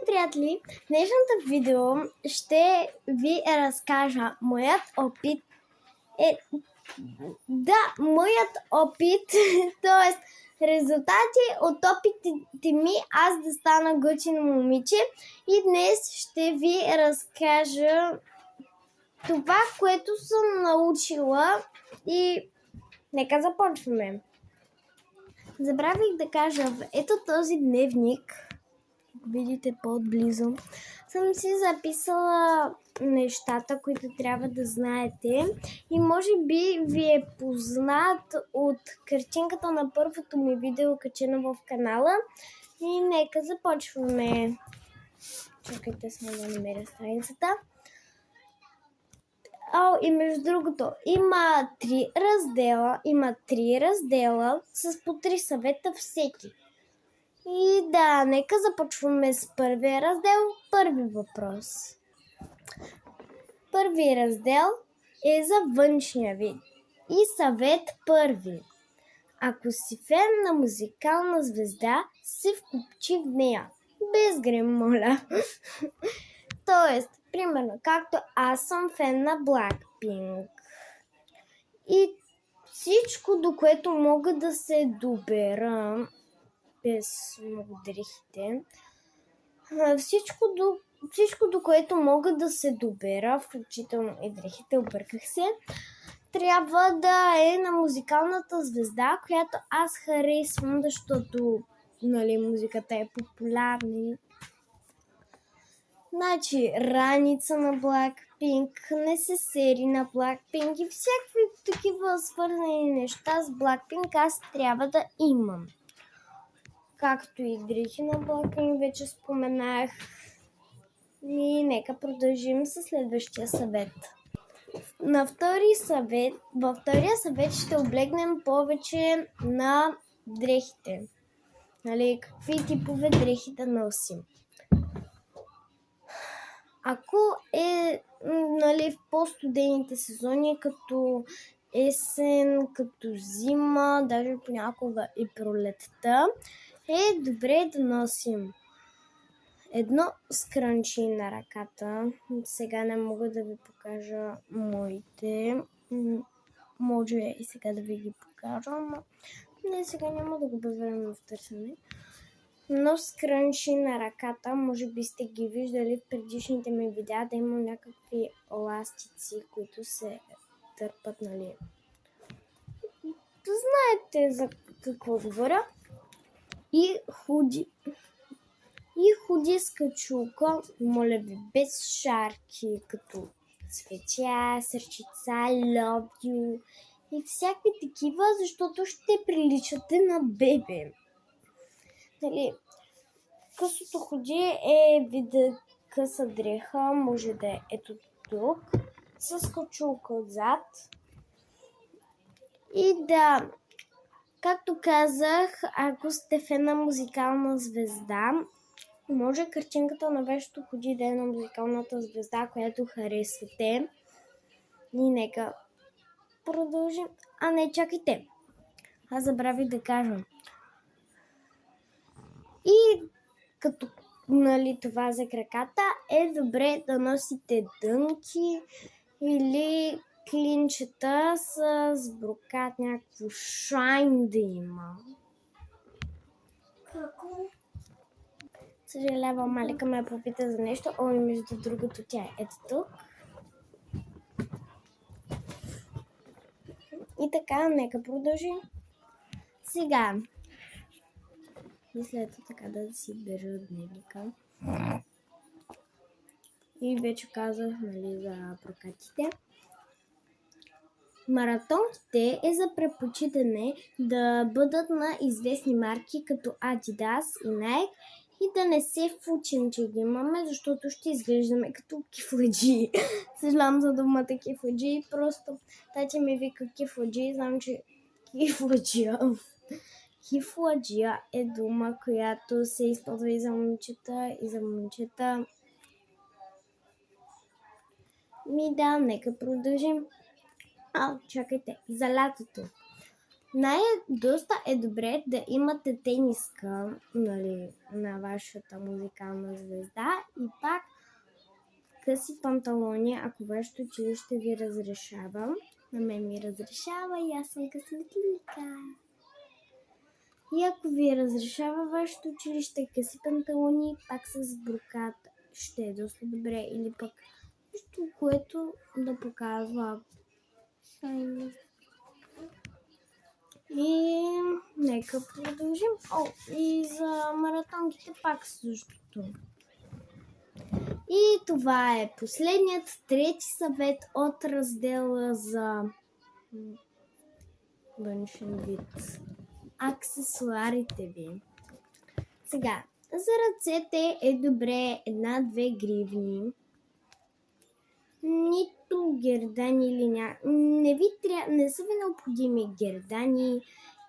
приятели! В днешното видео ще ви разкажа моят опит. Моят опит, т.е. резултати от опитите ми аз да стана готино момиче. И днес ще ви разкажа това, което съм научила и нека започваме. Забравих да кажа, ето този дневник, видите по-отблизо, съм си записала нещата, които трябва да знаете и може би ви е познат от картинката на първото ми видео, качено в канала. И нека започваме. Чакайте само да намеря страницата. И между другото, има три раздела с по 3 съвета всеки. И да, нека започваме с първия раздел. Първи въпрос. Първи раздел е за външния вид. И съвет първи. Ако си фен на музикална звезда, се вкупчи в нея. Без грим, моля. Тоест, примерно, както аз съм фен на Blackpink. И всичко, до което мога да се добера, без много дрехите, всичко, до което мога да се добера, включително и дрехите, обърках се, трябва да е на музикалната звезда, която аз харесвам, защото музиката е популярна. Значи, раница на Blackpink, несесери на Blackpink и всякакви такива свързани неща с Blackpink аз трябва да имам. Както и дрехи на Blackpink, вече споменах. И нека продължим с следващия съвет. Във втория съвет ще облегнем повече на дрехите. Какви типове дрехи да носим. Ако е в по-студените сезони, като есен, като зима, даже понякога и пролетта, е добре да носим едно скрънчи на ръката. Сега не мога да ви покажа моите. Може и сега да ви ги покажа, но не, сега няма да го време в търсене. Но скрънчи на ръката, може би сте ги виждали в предишните ми видеа, да има някакви ластици, които се търпат, Знаете за какво говоря. И худи с качулка, моля ви, без шарки, като цветя, сърчица, love you и всякакви такива, защото ще приличате на бебе. Късото худи е вида къса дреха, може да е ето тук, с качулка отзад. И да, както казах, ако сте фен на музикална звезда, може картинката на вашето худи да е на музикалната звезда, която харесвате. И нека продължим. Не, чакайте. Аз забравих да кажа. И като това за краката е добре да носите дънки или клинчета с брокат, някакво шайн да има. Какво? Съжалявам, Малика ме попита за нещо. И между другото тя е ето тук. И така, нека продължим. Сега. И след така да си държа дневника. И вече казах, за прокатите. Маратонките е за предпочитане да бъдат на известни марки като Adidas и Nike и да не се фучим, че ги имаме, защото ще изглеждаме като кифладжи. Съжалявам за думата кифладжи, просто тати ми вика кифладжи, знам, че кифладжия е дума, която се използва и за момичета, и за момичета. Да, нека продължим. Чакайте, за лятото. Доста е добре да имате тениска, нали, на вашата музикална звезда и пак къси панталони, ако вашето училище ви разрешава. На мен ми разрешава и аз съм късметлика. И ако ви разрешава вашето училище къси панталони, пак с брокат, ще е доста добре. Или пък нещо, което да показва шайност. И нека продължим. И за маратонките пак същото. И това е последният трети съвет от раздела за външен вид. Аксесуарите ви. Сега, за ръцете е добре 1-2 гривни. Нито гердани или не са ви необходими гердани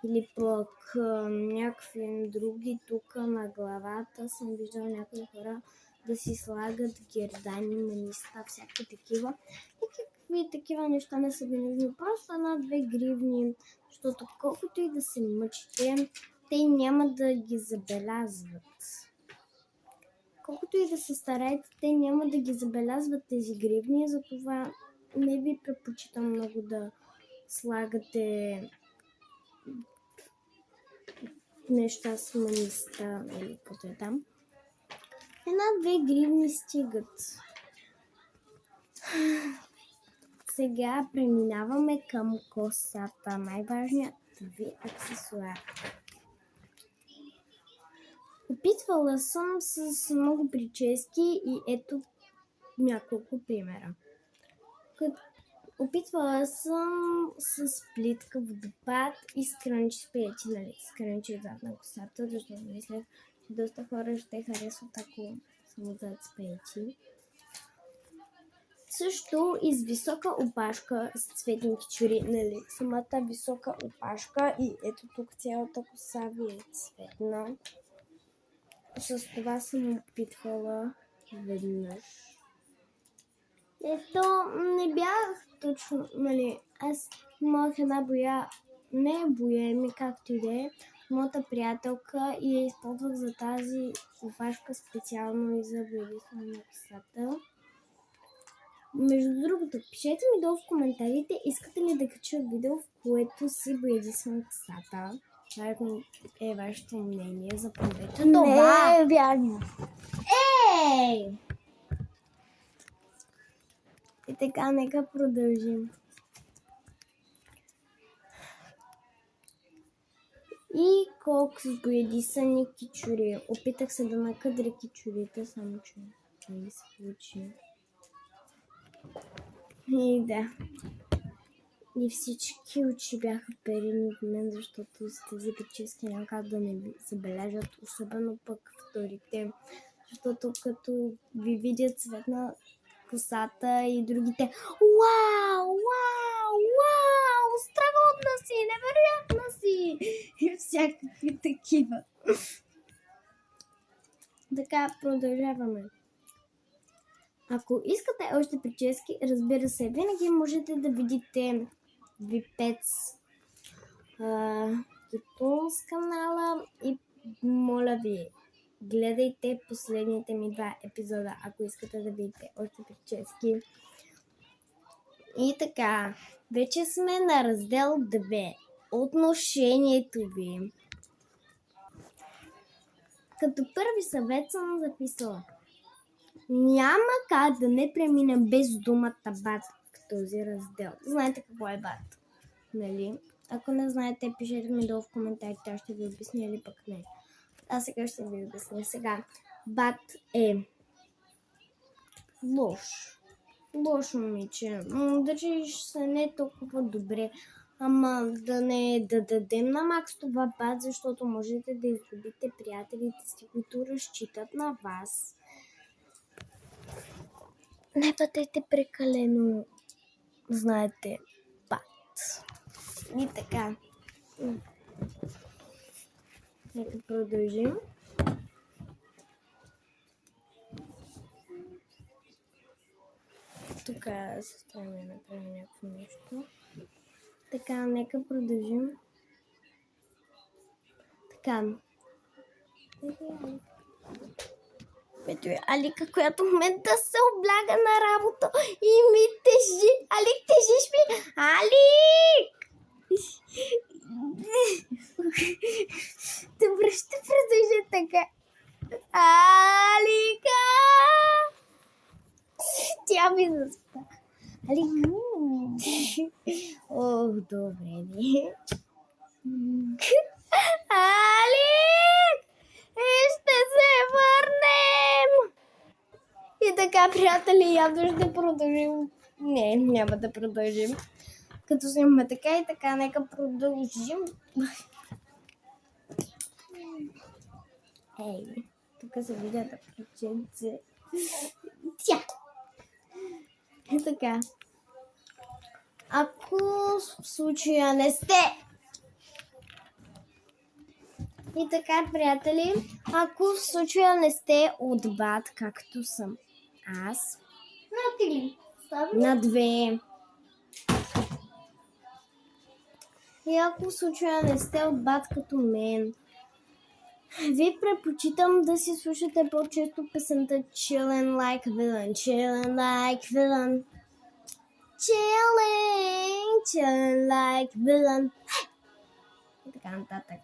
или пък някакви други тук на главата. Съм виждала някои хора да си слагат гердани, маниста, всякакви такива. Никакви такива неща не са ви нужни. Просто 1-2 гривни, защото колкото и да се мъчите, те няма да ги забелязват. Колкото и да се стараете, те няма да ги забелязват тези гривни, затова не ви предпочитам много да слагате неща с маниста или каквото е там. 1-2 гривни стигат. Сега преминаваме към косата. Най-важният ви аксесуар. Опитвала съм с много прически и ето няколко примера. Опитвала съм с плитка, водопад и скрънч с пети, нали? Скрънч отзад на косата, защото мисля, че доста хора ще харесват, ако съм отзад с пети. Също и с висока опашка с цветни кичури, нали? Самата висока опашка и ето тук цялата коса ви е цветна. С това съм опитвала веднъж. Ето, не бях точно, нали, аз имах една боя, както и да е, моята приятелка и я използвах за тази опашка специално и за боядисване на косата. Между другото, пишете ми долу в коментарите, искате ли да кача видео, в което си боядисвам косата. Това е вашето мнение, запомнете това. Не е вярно. Ей! И така, нека продължим. И колко с боядисани кичури. Опитах се да накъдря кичурите, само че не ми се получи. И да. И всички очи бяха перени от мен, защото с тези прически няма как да не ви забележат, особено пък вторите. Защото като ви видят цвет на косата и другите вау, страхотна си, невероятна си и всякакви такива. Така, продължаваме. Ако искате още прически, разбира се, винаги можете да видите Випец с канала и моля ви, гледайте последните ми 2 епизода, ако искате да видите още прически. И така, вече сме на раздел 2. Отношението ви. Като първи съвет съм записала: няма как да не преминем без думата бат в този раздел. Знаете какво е бат, нали? Ако не знаете, пишете ми долу в коментарите, аз ще ви обясня или пък не. Аз сега ще ви обясня. Сега, бат е лош момиче. Държиш се не толкова добре, ама да не да дадем на макс това бат, защото можете да изгубите приятелите си, които разчитат на вас. Не бъдете прекалено, знаете, бат. И така. Нека продължим. Тук сестра ми направи някакво нещо. Така, нека продължим. Така. Ето е Алика, която в момента се обляга на работа и ми тежи. Алик, тежиш ми! Алик! Добре, ще продължа така. Алика! Тя ми заспа. Алик. Ох, добре ми. Алик! Ще се върнем! И така, приятели, явно ще продължим. Не, няма да продължим. Като снимаме така и така, нека продължим. Ей, тук се видя да приченце. Тя! И така. Ако в случая не сте... И така, приятели, ако в случая не сте от бат, както съм аз. На 3. На 2. И ако в случая не сте от бат като мен, ви предпочитам да си слушате по-често песента Chillin' Like Villain. Chillin' Like Villain. Chillin' Like Villain. И така нататък.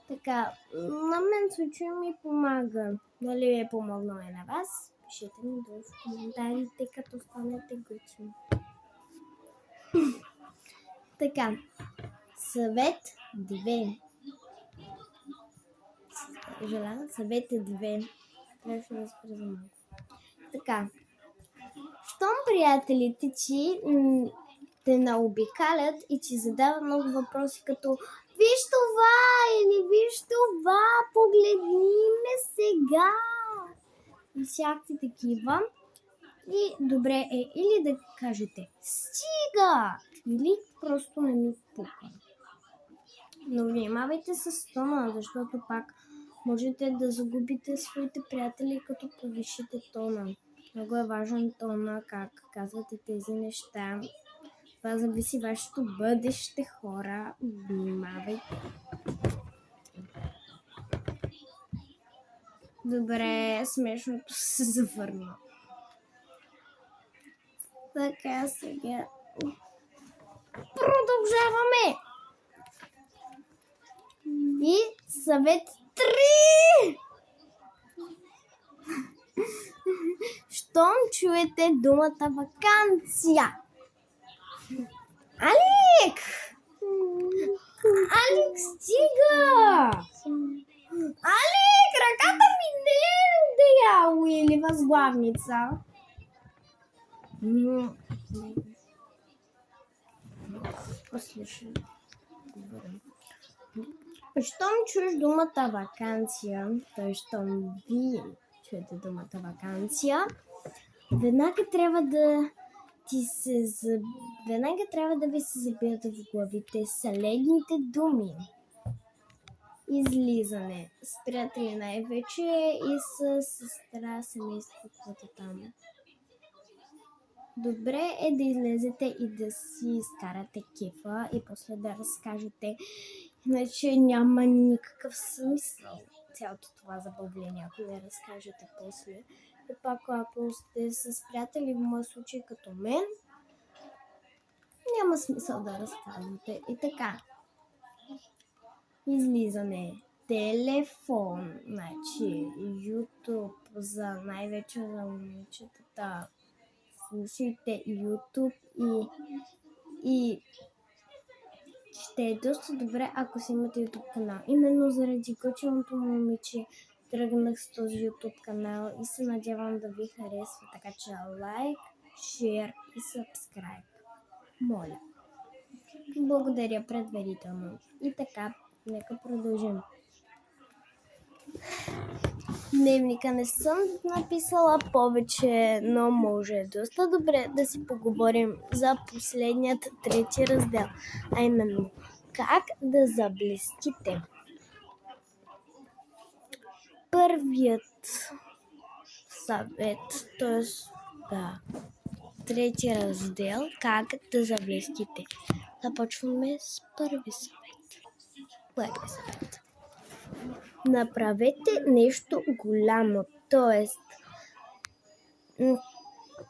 Така, на мен случай ми помага. Дали ви е помогнал и на вас? Пишете ми долу в коментарите, като станете гъчни. Така, съвет 2. Съвет 2. Трябваше да спра за малко. Така, щом приятелите ти те наобикалят и ти задават много въпроси като виж това или виж това, погледни ме сега. И всякакви такива. И добре е или да кажете стига, или просто не ми пука. Но внимавайте с тона, защото пак можете да загубите своите приятели, като повишите тона. Много е важен тона, как казвате тези неща. Това зависи вашето бъдеще, хора. Внимавайте. Добре, смешното се завърна. Така, сега продължаваме. И съвет 3. Щом чуете думата ваканция. Алик! Алик, стига! Алик, ръката ми не е да я уили възглавница. После ще говорим. Щом чуеш думата ваканция, т.е. щом вие чуете думата ваканция, веднага трябва да ви се забият в главите следните думи. Излизане с приятели най-вече и с сестра, семейство, което там. Добре е да излезете и да си изкарате кефа и после да разкажете, иначе няма никакъв смисъл цялото това забавление, ако не разкажете после. И пак, ако сте с приятели, в моя случай като мен, няма смисъл да разказвате. И така, излизане, телефон, значи YouTube, за най-вече за момичетата, слушайте YouTube и ще е доста добре, ако си имате YouTube канал. Именно заради гъченото момиче тръгнах с този YouTube канал и се надявам да ви харесва, така че лайк, шер и subscribe. Моля. Благодаря предварително. И така, нека продължим. Дневника не съм написала повече, но може доста добре да си поговорим за последният трети раздел, а именно как да заблестите. Първият съвет, т.е. трети раздел, как да заблестите. Започваме с първи съвет. Направете нещо голямо, т.е.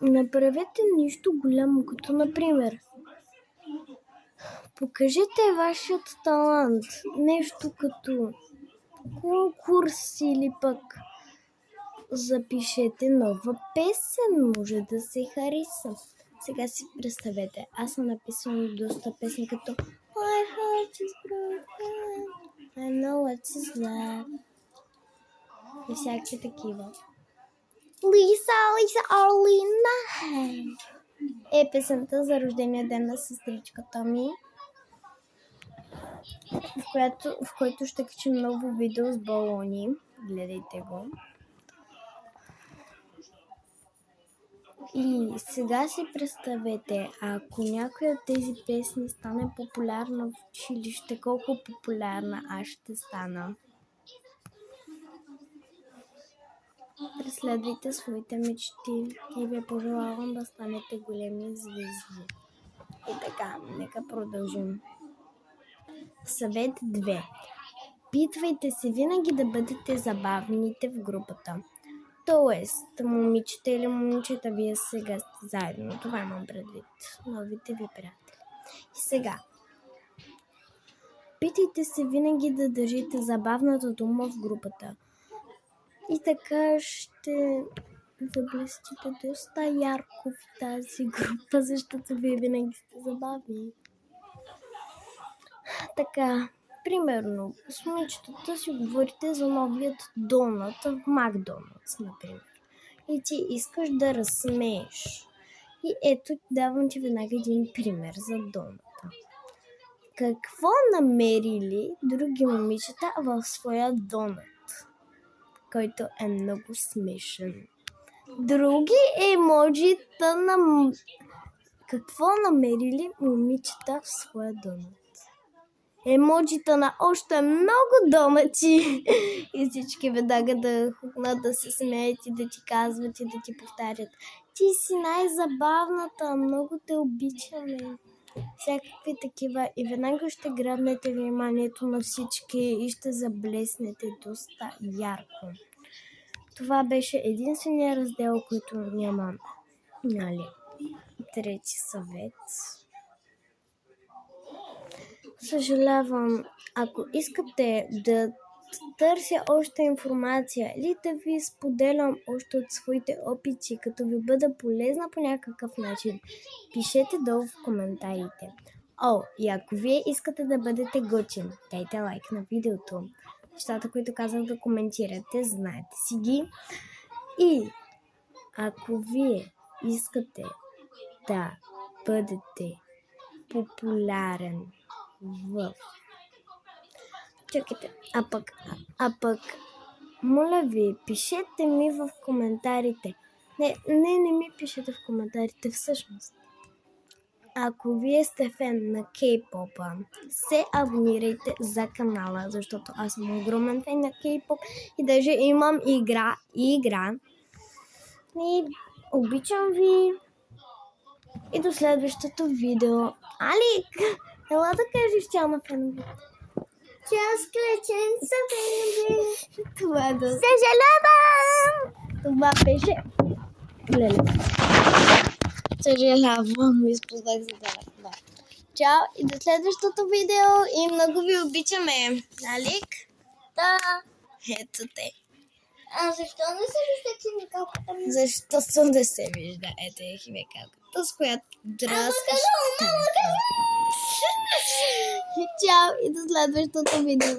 направете нещо голямо, като например покажете вашият талант, нещо като конкурс или пък запишете нова песен, може да се хареса. Сега си представете, аз съм написала доста песни като My heart is broken, I know what is love и всякакви такива. Лиса, Орлина е песента за рождения ден на сестричката ми, в който ще качим ново видео с балони. Гледайте го. И сега си представете, ако някоя от тези песни стане популярна в училище, колко популярна аз ще стана. Преследвайте своите мечти и ви пожелавам да станете големи звезди. И така, нека продължим. Съвет 2. Опитвайте се винаги да бъдете забавните в групата. Тоест, момичета или момичета, вие сега сте заедно. Това имам предвид. Новите ви приятели. И сега. Опитайте се винаги да държите забавната дума в групата. И така ще заблестите доста ярко в тази група, защото вие винаги сте забавни. Така, примерно, с момичетата си говорите за новият донат в Макдоналдс, например. И ти искаш да разсмееш. И ето давам ти веднага един пример за доната. Какво намерили други момичета в своя донат, който е много смешен? Други емоджита на... Какво намерили момичета в своя донат? Емоджита на още много донати. И всички веднага да хукнат, да се смеят и да ти казват и да ти повтарят. Ти си най-забавната, много те обичаме. Всякакви такива. И веднага ще грабнете вниманието на всички и ще заблеснете доста ярко. Това беше единствения раздел, който няма, трети съвет. Съжалявам, ако искате да търся още информация или да ви споделям още от своите опити, като ви бъда полезна по някакъв начин, пишете долу в коментарите. И ако вие искате да бъдете готин, дайте лайк на видеото. Нещата, които казах да коментирате, знаете си ги. И ако вие искате да бъдете популярен Чакайте, а пък, моля ви, пишете ми в коментарите. Не ми пишете в коментарите всъщност. Ако вие сте фен на K-pop, се абонирайте за канала, защото аз съм огромен фен на K-pop и даже имам игра. И обичам ви. И до следващото видео. Алик, ела да кажеш чао на феновете. Чао, скреченца, фенове. Това е да... Съжалявам! Това беше... Леле. Съжалявам, изпуснах за да. Чао и до следващото видео и много ви обичаме. Алик? Да. Ето те. А защо не се вижда химикалката ми? Защото не се вижда. Ето е химикалката, с която драскаш. Чао и до следващото видео.